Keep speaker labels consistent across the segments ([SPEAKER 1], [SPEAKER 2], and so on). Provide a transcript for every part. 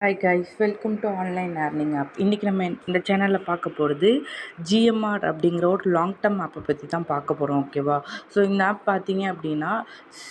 [SPEAKER 1] Hi guys, welcome to online earning app. இன்றைக்கி நம்ம இந்த சேனலில் பார்க்க போகிறது ஜிஎம்ஆர் அப்படிங்கிற ஒரு லாங் டேர்ம் ஆப்பை பற்றி தான் பார்க்க போகிறோம். ஓகேவா? ஸோ இந்த ஆப் பார்த்தீங்க அப்படின்னா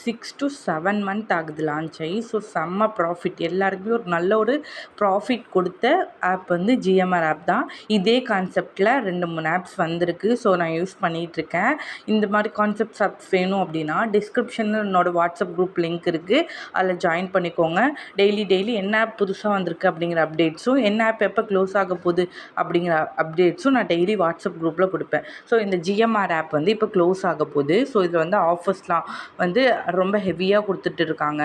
[SPEAKER 1] 6 to 7 மந்த் ஆகுது லான்ச் ஆகி. ஸோ செம்ம ப்ராஃபிட், எல்லாருக்குமே ஒரு நல்ல ஒரு ப்ராஃபிட் கொடுத்த ஆப் வந்து ஜிஎம்ஆர் ஆப் தான். இதே கான்செப்டில் 2-3 ஆப்ஸ் வந்திருக்கு. ஸோ நான் யூஸ் பண்ணிகிட்ருக்கேன். இந்த மாதிரி கான்செப்ட்ஸ் ஆப்ஸ் வேணும் அப்படின்னா டிஸ்கிரிப்ஷனில் என்னோடய வாட்ஸ்அப் குரூப் லிங்க் இருக்குது, அதில் ஜாயின் பண்ணிக்கோங்க. டெய்லி என்ன ஆப் புதுசாக வந்திருக்கு அப்படிங்கிற அப்டேட்ஸும், என்ன ஆப் எப்போ க்ளோஸ் ஆக போகுது அப்படிங்கிற அப்டேட்ஸும் நான் டெய்லி வாட்ஸ்அப் குரூப்பில் கொடுப்பேன். ஸோ இந்த ஜிஎம்ஆர் ஆப் வந்து இப்போ க்ளோஸ் ஆக போகுது. ஸோ இதில் வந்து ஆஃபர்ஸ்லாம் வந்து ரொம்ப ஹெவியாக கொடுத்துட்டு இருக்காங்க.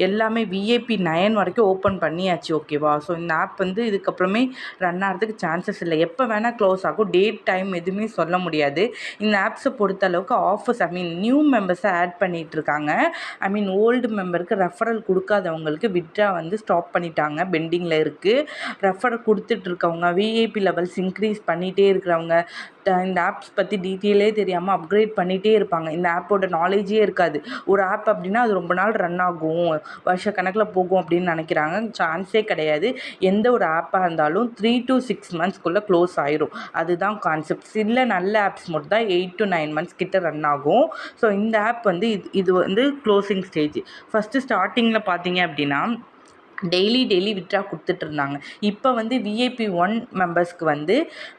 [SPEAKER 1] எல்லாமே விஏபி 9 வரைக்கும் ஓப்பன் பண்ணியாச்சு. ஓகேவா? ஸோ இந்த ஆப் வந்து இதுக்கப்புறமே ரன் ஆகிறதுக்கு சான்சஸ் இல்லை. எப்போ வேணால் க்ளோஸ் ஆகும், டேட் டைம் எதுவுமே சொல்ல முடியாது. இந்த ஆப்ஸை பொறுத்த அளவுக்கு ஆஃபர்ஸ் நியூ மெம்பர்ஸை ஆட் பண்ணிகிட்டு இருக்காங்க. ஓல்டு மெம்பருக்கு ரெஃபரல் கொடுக்காதவங்களுக்கு விட்ரா வந்து ஸ்டாப் பண்ணிட்டாங்க, பெண்டிங்கில் இருக்குது. ரெஃபர் கொடுத்துட்டு இருக்கவங்க, விஐபி லெவல்ஸ் இன்க்ரீஸ் பண்ணிகிட்டே இருக்கிறவங்க, இந்த ஆப்ஸ் பற்றி டீட்டெயிலே தெரியாமல் அப்கிரேட் பண்ணிகிட்டே இருப்பாங்க. இந்த ஆப்போட நாலேஜே இருக்காது. ஒரு ஆப் அப்படின்னா அது ரொம்ப நாள் ரன் ஆகும், வருஷக்கணக்கில் போகும் அப்படின்னு நினைக்கிறாங்க. சான்ஸே கிடையாது. எந்த ஒரு ஆப்பாக இருந்தாலும் 3 to 6 மந்த்ஸ்க்குள்ளே க்ளோஸ் ஆயிரும். அதுதான் கான்செப்ட். சில நல்ல ஆப்ஸ் மட்டும் தான் 8 to 9 மந்த்ஸ் கிட்ட ரன் ஆகும். ஸோ இந்த ஆப் வந்து இது வந்து க்ளோசிங் ஸ்டேஜ். ஃபஸ்ட்டு ஸ்டார்டிங்கில் பார்த்தீங்க அப்படின்னா டெய்லி விட்ரா கொடுத்துட்ருந்தாங்க. இப்போ வந்து விஐபி 1 மெம்பர்ஸ்க்கு வந்து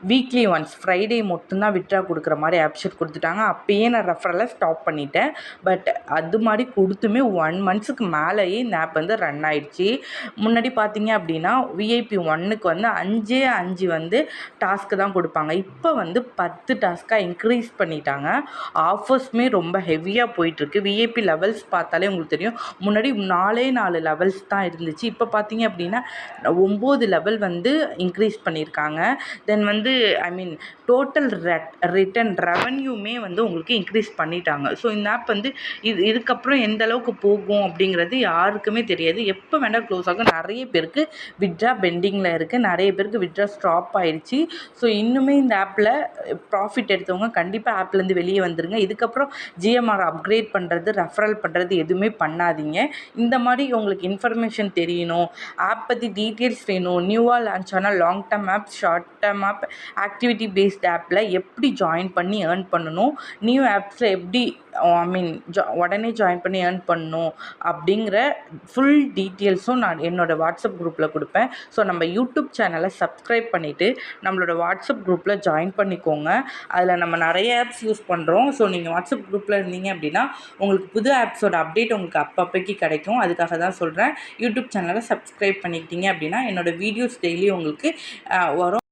[SPEAKER 1] வீக்லி ஒன்ஸ் ஃப்ரைடே மட்டும்தான் விட்ரா கொடுக்குற மாதிரி ஆப்ஷன் கொடுத்துட்டாங்க. அப்போயே நான் ரெஃபரலை ஸ்டாப் பண்ணிட்டேன். பட் அது மாதிரி கொடுத்துமே 1 மந்த்ஸுக்கு மேலேயே இந்த ஆப் வந்து ரன் ஆகிடுச்சு. முன்னாடி பார்த்தீங்க அப்படின்னா விஐபி 1க்கு வந்து 5 வந்து டாஸ்க்கு தான் கொடுப்பாங்க. இப்போ வந்து 10 டாஸ்க்காக இன்க்ரீஸ் பண்ணிட்டாங்க. ஆஃபர்ஸுமே ரொம்ப ஹெவியாக போயிட்டுருக்கு. விஐபி லெவல்ஸ் பார்த்தாலே உங்களுக்கு தெரியும், முன்னாடி 4 லெவல்ஸ் தான் இருந்துச்சு. இப்போ பார்த்தீங்க அப்படின்னா 9 லெவல் வந்து இன்க்ரீஸ் பண்ணியிருக்காங்க. தென் வந்து டோட்டல் ரிட்டர்ன் ரெவன்யூமே வந்து உங்களுக்கு இன்க்ரீஸ் பண்ணிட்டாங்க. ஸோ இந்த ஆப் வந்து இதுக்கப்புறம் எந்த அளவுக்கு போகும் அப்படிங்கிறது யாருக்குமே தெரியாது. எப்போ வேண்டாம் க்ளோஸ் ஆகும். நிறைய பேருக்கு விட்ரா பெண்டிங்கில் இருக்குது, நிறைய பேருக்கு விட்ரா ஸ்டாப் ஆயிடுச்சு. ஸோ இன்னுமே இந்த ஆப்பில் ப்ராஃபிட் எடுத்தவங்க கண்டிப்பாக ஆப்லேருந்து வெளியே வந்துடுங்க. இதுக்கப்புறம் ஜிஎம்ஆர் அப்கிரேட் பண்ணுறது, ரெஃபரல் பண்ணுறது எதுவுமே பண்ணாதீங்க. இந்த மாதிரி உங்களுக்கு இன்ஃபர்மேஷன் தெரியணும், ஆப் பற்றி டீட்டெயில்ஸ் வேணும், நியூவாக லான்ச் ஆனால் long term app, short term app, activity based ஆப்பில் எப்படி ஜாயின் பண்ணி ஏர்ன் பண்ணணும், நியூ ஆப்ஸில் எப்படி உடனே ஜாயின் பண்ணி ஏர்ன் பண்ணணும் அப்படிங்கிற ஃபுல் டீட்டெயில்ஸும் நான் என்னோடய வாட்ஸ்அப் குரூப்பில் கொடுப்பேன். ஸோ நம்ம யூடியூப் சேனலை சப்ஸ்கிரைப் பண்ணிவிட்டு நம்மளோட வாட்ஸ்அப் குரூப்பில் ஜாயின் பண்ணிக்கோங்க. அதில் நம்ம நிறைய ஆப்ஸ் யூஸ் பண்ணுறோம். ஸோ நீங்கள் வாட்ஸ்அப் குரூப்பில் இருந்தீங்க அப்படின்னா உங்களுக்கு புது ஆப்ஸோட அப்டேட் உங்களுக்கு அப்பப்போக்கி கிடைக்கும். அதுக்காக தான் சொல்கிறேன். யூடியூப் சேனலை சப்ஸ்கிரைப் பண்ணிக்கிட்டீங்க அப்படின்னா என்னோடய வீடியோஸ் டெய்லி உங்களுக்கு வரும்.